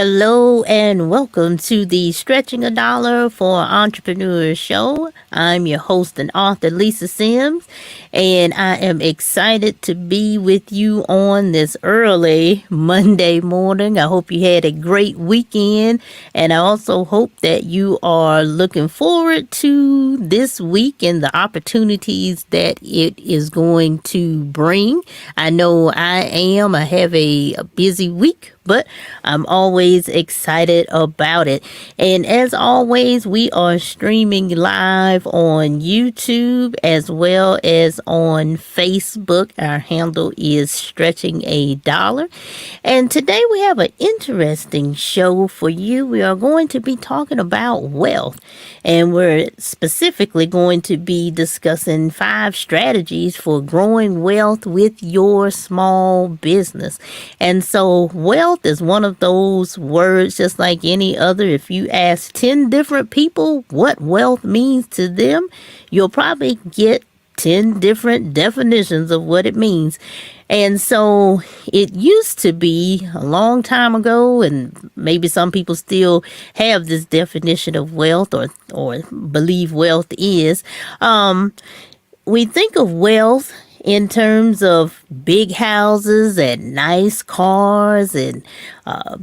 Hello and welcome to the Stretching a Dollar for Entrepreneurs show. I'm your host and author, Lisa Sims, and I am excited to be with you on this early Monday morning. I hope you had a great weekend, and I also hope that you are looking forward to this week and the opportunities that it is going to bring. I know I am. I have a busy week, but I'm always excited about it. And as always, we are streaming live on YouTube as well as on Facebook. Our handle is Stretching a Dollar. And today we have an interesting show for you. We are going to be talking about wealth, and we're specifically going to be discussing 5 strategies for growing wealth with your small business. And so wealth is one of those words, just like any other. If you ask 10 different people what wealth means to them, you'll probably get 10 different definitions of what it means. And so it used to be a long time ago, and maybe some people still have this definition of wealth or believe wealth is. We think of wealth in terms of big houses and nice cars and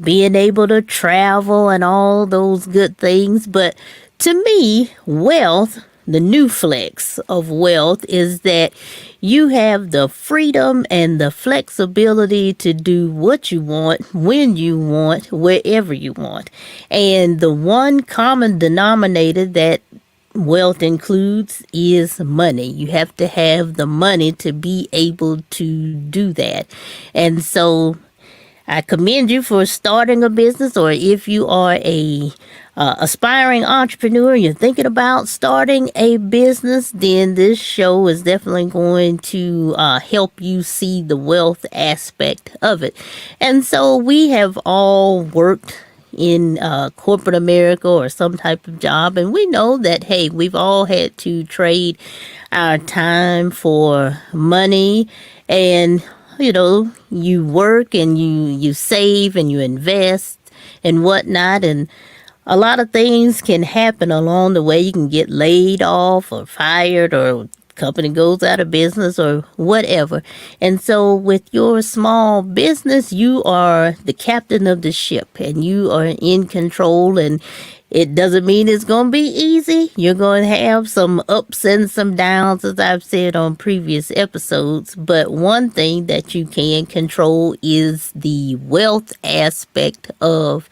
being able to travel and all those good things. But to me, wealth, the new flex of wealth, is that you have the freedom and the flexibility to do what you want, when you want, wherever you want. And the one common denominator that wealth includes is money. You have to have the money to be able to do that. And so I commend you for starting a business, or if you are a aspiring entrepreneur, you're thinking about starting a business, then this show is definitely going to help you see the wealth aspect of it. And so we have all worked in corporate America or some type of job, and we know that, hey, we've all had to trade our time for money. And you work and you save and you invest and whatnot, and a lot of things can happen along the way. You can get laid off or fired, or company goes out of business or whatever. And so with your small business, you are the captain of the ship and you are in control. And it doesn't mean it's going to be easy. You're going to have some ups and some downs, as I've said on previous episodes. But one thing that you can control is the wealth aspect of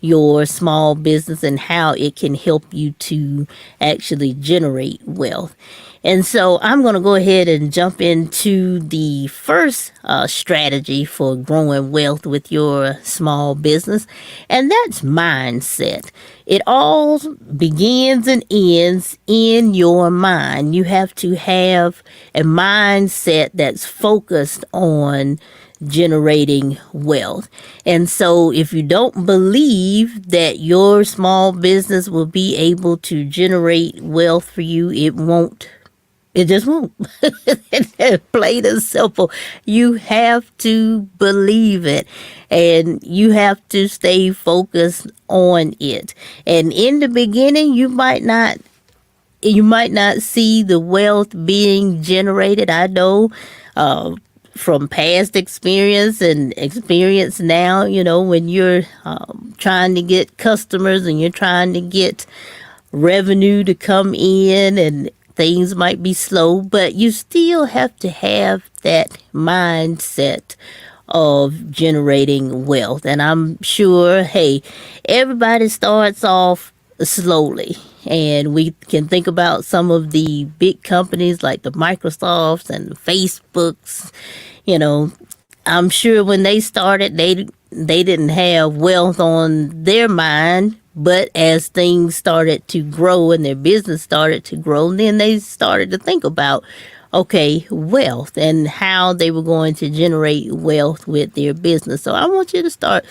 your small business and how it can help you to actually generate wealth. And so I'm going to go ahead and jump into the first strategy for growing wealth with your small business, and that's mindset. It all begins and ends in your mind. You have to have a mindset that's focused on generating wealth. And so if you don't believe that your small business will be able to generate wealth for you, it won't. It just won't. Plain and simple. You have to believe it, and you have to stay focused on it. And in the beginning, you might not see the wealth being generated. I know from past experience and experience now, when you're trying to get customers and you're trying to get revenue to come in, and things might be slow, but you still have to have that mindset of generating wealth. And I'm sure, hey, everybody starts off slowly. And we can think about some of the big companies like the Microsofts and the Facebooks. I'm sure when they started, they didn't have wealth on their mind. But as things started to grow and their business started to grow, then they started to think about, okay, wealth and how they were going to generate wealth with their business. So I want you to start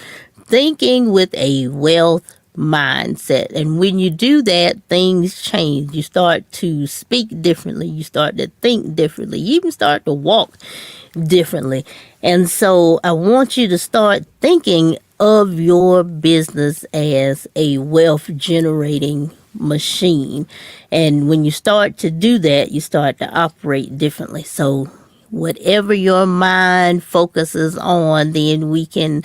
thinking with a wealth mindset. And when you do that, things change. You start to speak differently. You start to think differently. You even start to walk differently. And so I want you to start thinking of your business as a wealth generating machine. And when you start to do that, you start to operate differently. So, whatever your mind focuses on, then we can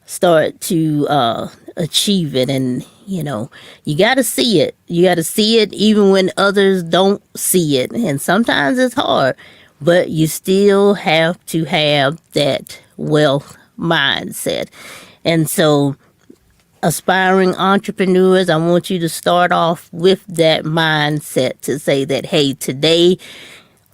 start to achieve it. And you got to see it. You got to see it even when others don't see it. And sometimes it's hard, but you still have to have that wealth mindset. And so, aspiring entrepreneurs, I want you to start off with that mindset to say that, hey, today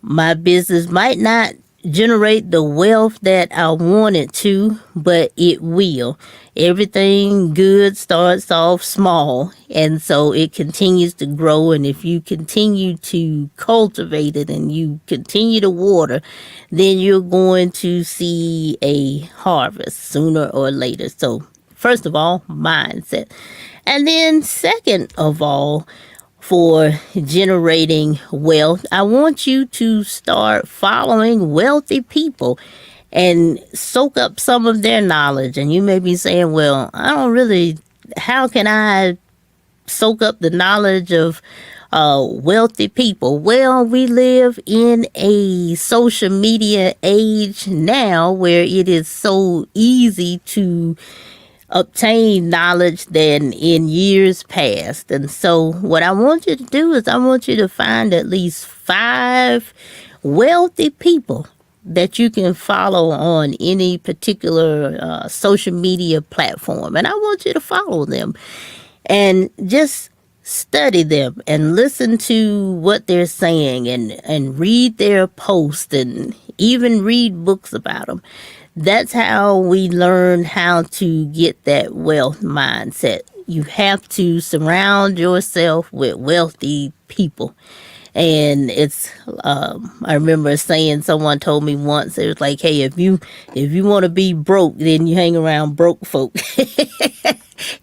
my business might not generate the wealth that I want it to, but it will. Everything good starts off small, and so it continues to grow. And if you continue to cultivate it and you continue to water, then you're going to see a harvest sooner or later. So, first of all, mindset. And then, second of all, for generating wealth, I want you to start following wealthy people and soak up some of their knowledge. And you may be saying, well, how can I soak up the knowledge of wealthy people? Well, we live in a social media age now where it is so easy to obtain knowledge than in years past. And so what I want you to do is I want you to find at least 5 wealthy people that you can follow on any particular social media platform. And I want you to follow them and just study them and listen to what they're saying and read their posts and even read books about them. That's how we learn how to get that wealth mindset. You have to surround yourself with wealthy people. And I remember someone told me once, it was like, hey, if you want to be broke, then you hang around broke folk.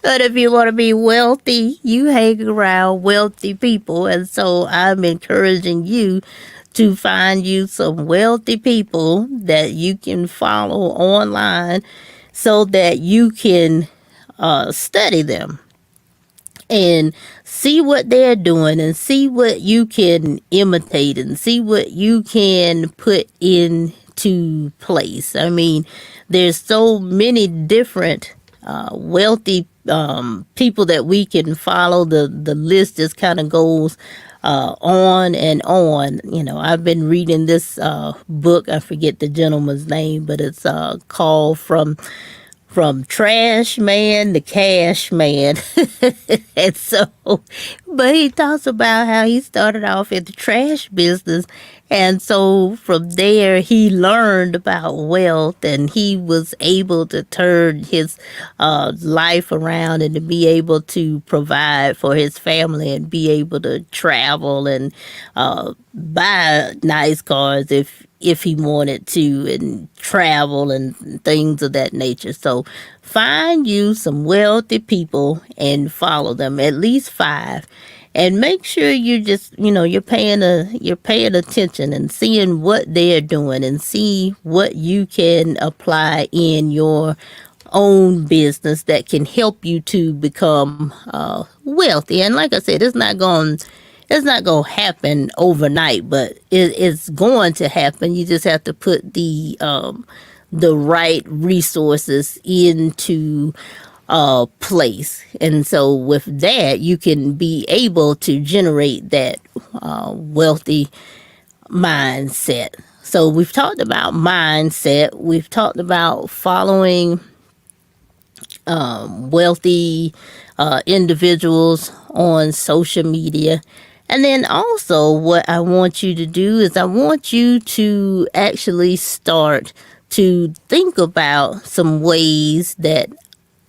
But if you want to be wealthy, you hang around wealthy people. And so I'm encouraging you to find you some wealthy people that you can follow online so that you can study them and see what they're doing and see what you can imitate and see what you can put into place. I mean, there's so many different wealthy people that we can follow. The list just kind of goes on and on. I've been reading this book. I forget the gentleman's name, but it's called From Trash Man to Cash Man. And so, but he talks about how he started off in the trash business. And so from there, he learned about wealth and he was able to turn his life around and to be able to provide for his family and be able to travel and buy nice cars if he wanted to and travel and things of that nature. So find you some wealthy people and follow them, at least 5. And make sure you just, you're paying attention and seeing what they're doing and see what you can apply in your own business that can help you to become wealthy. And like I said, it's not going to happen overnight, but it's going to happen. You just have to put the right resources into place. And so with that, you can be able to generate that wealthy mindset. So we've talked about mindset. We've talked about following wealthy individuals on social media. And then also what I want you to do is I want you to actually start to think about some ways that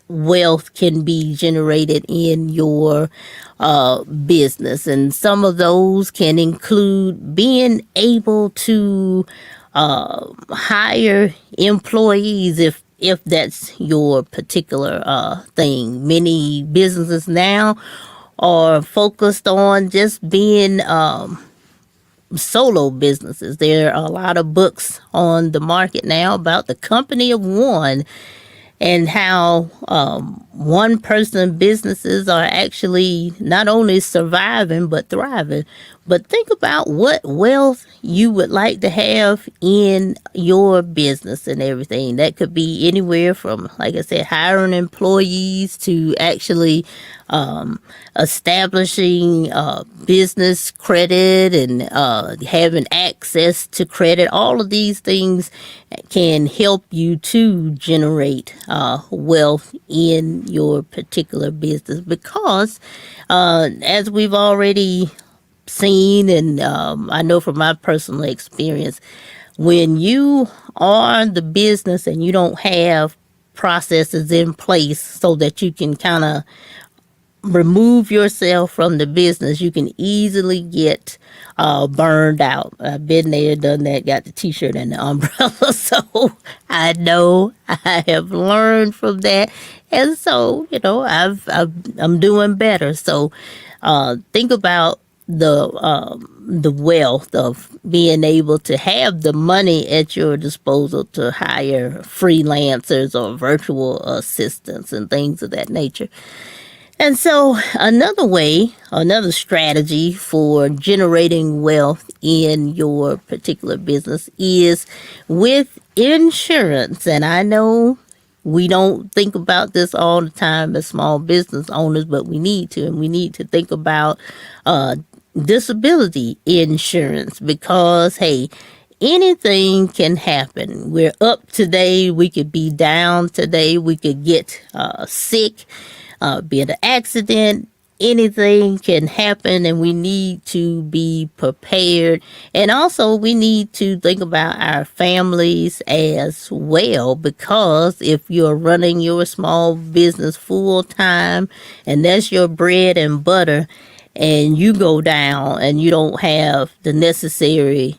wealth can be generated in your business. And some of those can include being able to hire employees if that's your particular thing. Many businesses now are focused on just being solo businesses. There are a lot of books on the market now about the company of one. and how one person businesses are actually not only surviving but thriving. But think about what wealth you would like to have in your business and everything. That could be anywhere from, like I said, hiring employees to actually establishing business credit and having access to credit. All of these things can help you to generate wealth in your particular business because, as we've already seen, and I know from my personal experience, when you are the business and you don't have processes in place so that you can kind of remove yourself from the business, you can easily get burned out. I've been there, done that, got the t-shirt and the umbrella. So I know I have learned from that. And so, I'm doing better. So think about the wealth of being able to have the money at your disposal to hire freelancers or virtual assistants and things of that nature. And so another strategy for generating wealth in your particular business is with insurance. And I know we don't think about this all the time as small business owners, but we need to. And we need to think about disability insurance because, hey, anything can happen. We're up today, we could be down today, we could get sick, be it an accident. Anything can happen, and we need to be prepared. And also, we need to think about our families as well, because if you're running your small business full time and that's your bread and butter, and you go down and you don't have the necessary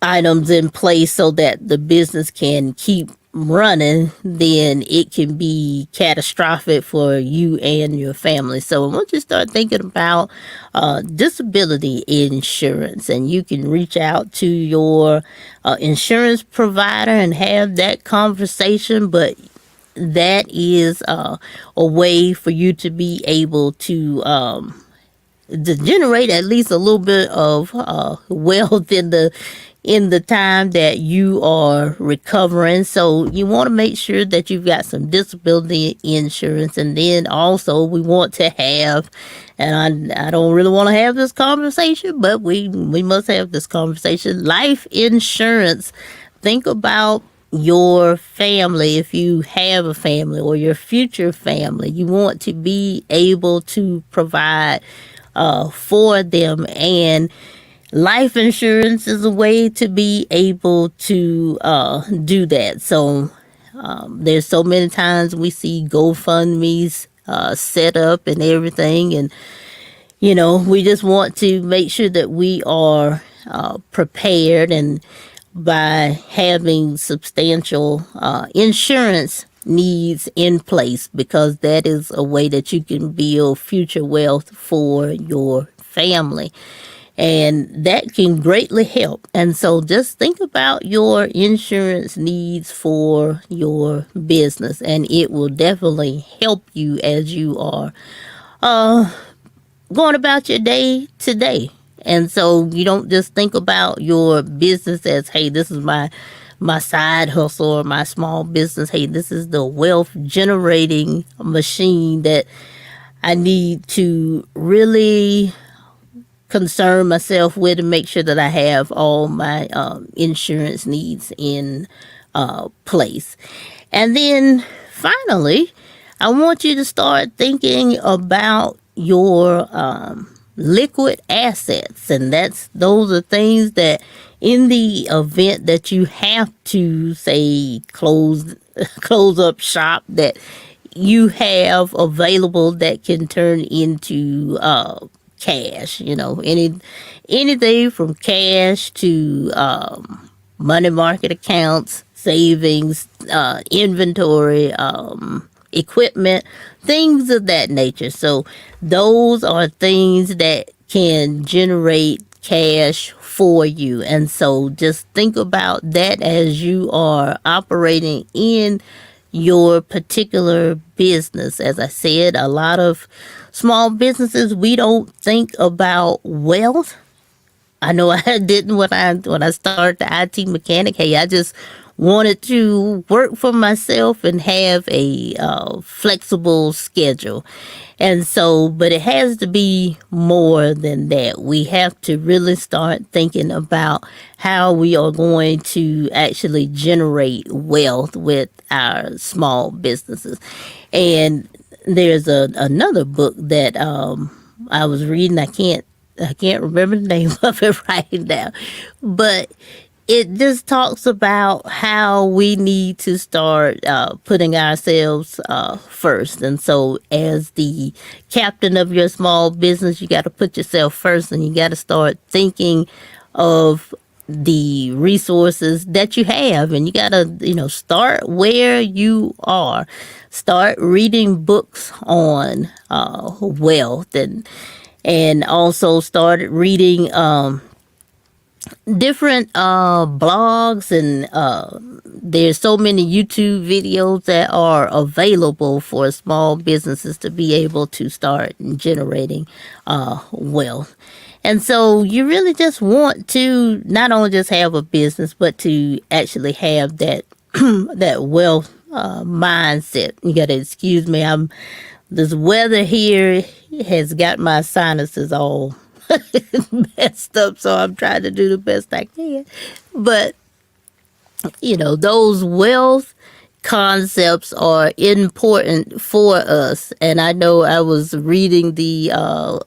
items in place so that the business can keep running, then it can be catastrophic for you and your family. So once you start thinking about disability insurance, and you can reach out to your insurance provider and have that conversation, but that is a way for you to be able to generate at least a little bit of wealth in the time that you are recovering. So you want to make sure that you've got some disability insurance. And then also we want to have, and I don't really want to have this conversation, but we must have this conversation, life insurance. Think about your family. If you have a family or your future family, you want to be able to provide for them, and life insurance is a way to be able to do that. So there's so many times we see GoFundMe's set up and everything, and we just want to make sure that we are prepared, and by having substantial insurance needs in place, because that is a way that you can build future wealth for your family, and that can greatly help. And so just think about your insurance needs for your business, and it will definitely help you as you are going about your day to day. And so you don't just think about your business as, hey, this is my side hustle or my small business. Hey, this is the wealth generating machine that I need to really concern myself with and make sure that I have all my insurance needs in place. And then finally, I want you to start thinking about your liquid assets, and those are things that, in the event that you have to, say, close up shop, that you have available that can turn into cash. Anything from cash to money market accounts, savings, inventory, equipment, things of that nature. So those are things that can generate cash for you. And so just think about that as you are operating in your particular business. As I said, a lot of small businesses, we don't think about wealth. I know I didn't when I started the IT mechanic. Hey, I just wanted to work for myself and have a flexible schedule. And so, but it has to be more than that. We have to really start thinking about how we are going to actually generate wealth with our small businesses. And there's another book that I was reading. I can't remember the name of it right now, but it just talks about how we need to start putting ourselves first. And so, as the captain of your small business, you got to put yourself first, and you got to start thinking of the resources that you have, and you got to start where you are. Start reading books on wealth, and also started reading different blogs, and there's so many YouTube videos that are available for small businesses to be able to start generating wealth. And so you really just want to not only just have a business, but to actually have that that wealth mindset. You got to excuse me. This weather here has got my sinuses all messed up, so I'm trying to do the best I can. But those wealth concepts are important for us. And I know I was reading the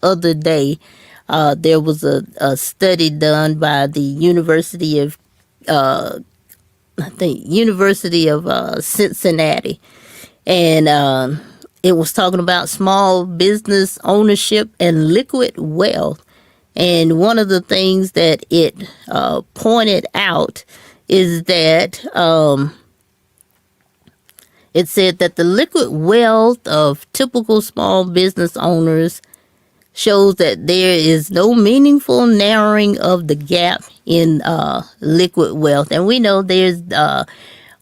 other day, there was a study done by the University of Cincinnati, and it was talking about small business ownership and liquid wealth. And one of the things that it pointed out is that it said that the liquid wealth of typical small business owners shows that there is no meaningful narrowing of the gap in liquid wealth. And we know there's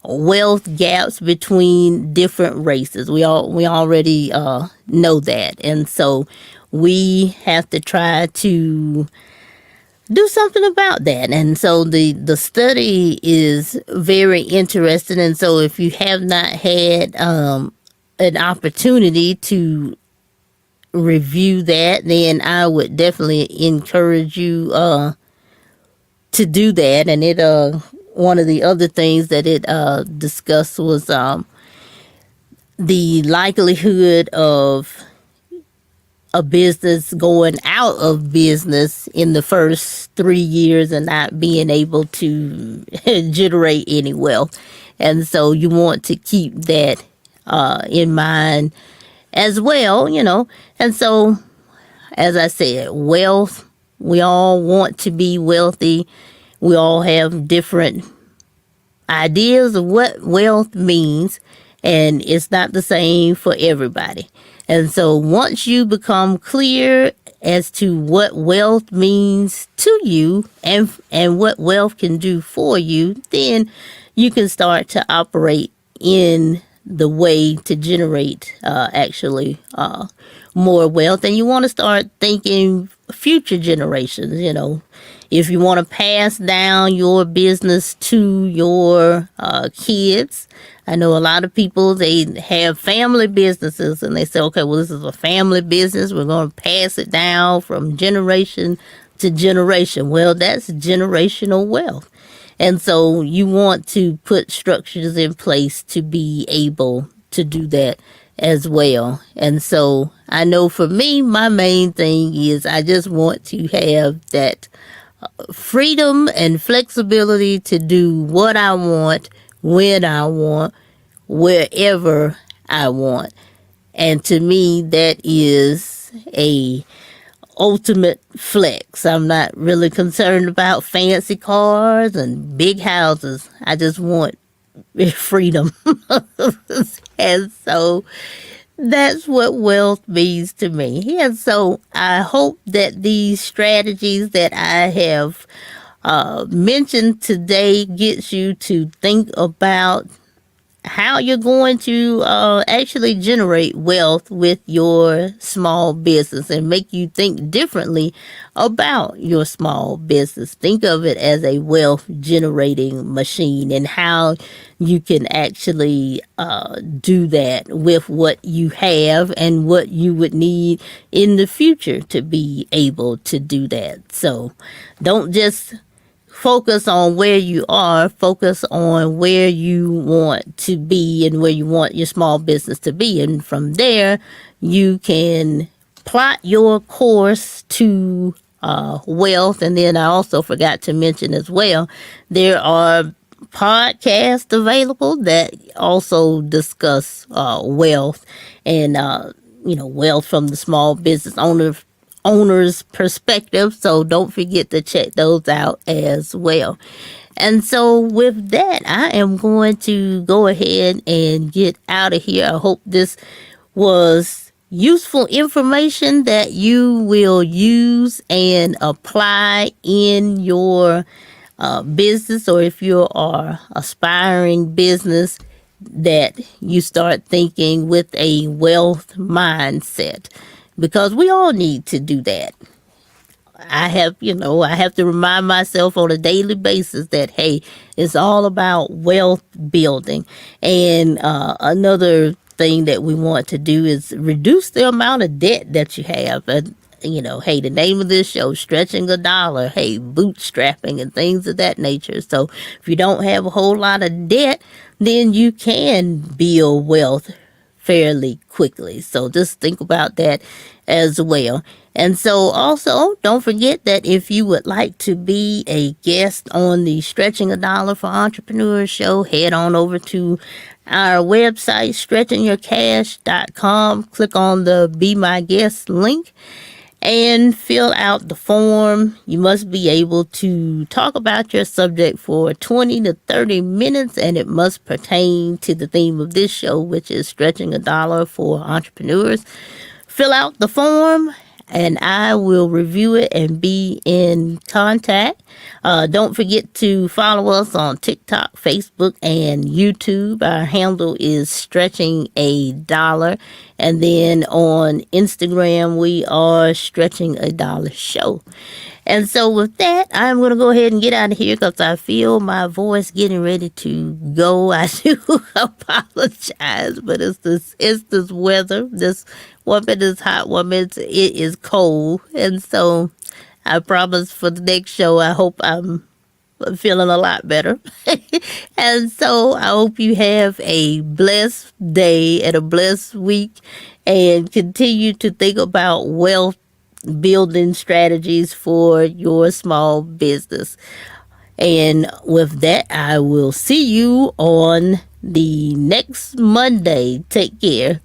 wealth gaps between different races. We already know that. And so we have to try to do something about that. And so the study is very interesting. And so if you have not had an opportunity to review that, then I would definitely encourage you to do that. And it one of the other things that it discussed was the likelihood of a business going out of business in the first 3 years and not being able to generate any wealth. And so you want to keep that in mind as well, And so, as I said, wealth, we all want to be wealthy. We all have different ideas of what wealth means, and it's not the same for everybody. And so once you become clear as to what wealth means to you and what wealth can do for you, then you can start to operate in the way to generate actually more wealth. And you want to start thinking future generations. If you want to pass down your business to your kids. I know a lot of people, they have family businesses and they say, okay, well, this is a family business. We're going to pass it down from generation to generation. Well, that's generational wealth. And so you want to put structures in place to be able to do that as well. And so I know for me, my main thing is I just want to have that freedom and flexibility to do what I want, when I want, wherever I want. And to me, that is a ultimate flex. I'm not really concerned about fancy cars and big houses. I just want freedom. And so That's what wealth means to me. And so I hope that these strategies that I have mentioned today gets you to think about how you're going to actually generate wealth with your small business and make you think differently about your small business. Think of it as a wealth generating machine and how you can actually do that with what you have and what you would need in the future to be able to do that. So don't just focus on where you are, focus on where you want to be and where you want your small business to be. And from there, you can plot your course to wealth. And then I also forgot to mention as well, there are podcasts available that also discuss wealth and wealth from the small business owner's perspective. So don't forget to check those out as well. And so with that, I am going to go ahead and get out of here. I hope this was useful information that you will use and apply in your business, or if you are aspiring business, that you start thinking with a wealth mindset, because we all need to do that. I have to remind myself on a daily basis that, hey, it's all about wealth building. And another thing that we want to do is reduce the amount of debt that you have. And, hey, the name of this show, Stretching a Dollar, hey, bootstrapping and things of that nature. So if you don't have a whole lot of debt, then you can build wealth fairly quickly. So just think about that as well. And so also don't forget that if you would like to be a guest on the Stretching a Dollar for Entrepreneurs show, head on over to our website, stretchingyourcash.com. Click on the Be My Guest link and fill out the form. You must be able to talk about your subject for 20 to 30 minutes, and it must pertain to the theme of this show, which is Stretching a Dollar for Entrepreneurs. Fill out the form, and I will review it and be in contact. Don't forget to follow us on TikTok, Facebook, and YouTube. Our handle is Stretching a Dollar. And then on Instagram, we are Stretching a Dollar Show. And so with that, I'm going to go ahead and get out of here because I feel my voice getting ready to go. I do apologize, but it's this weather. This one minute is hot, one minute it is cold. And so I promise for the next show, I hope I'm feeling a lot better. And so I hope you have a blessed day and a blessed week, and continue to think about wealth building strategies for your small business. And with that, I will see you on the next Monday. Take care.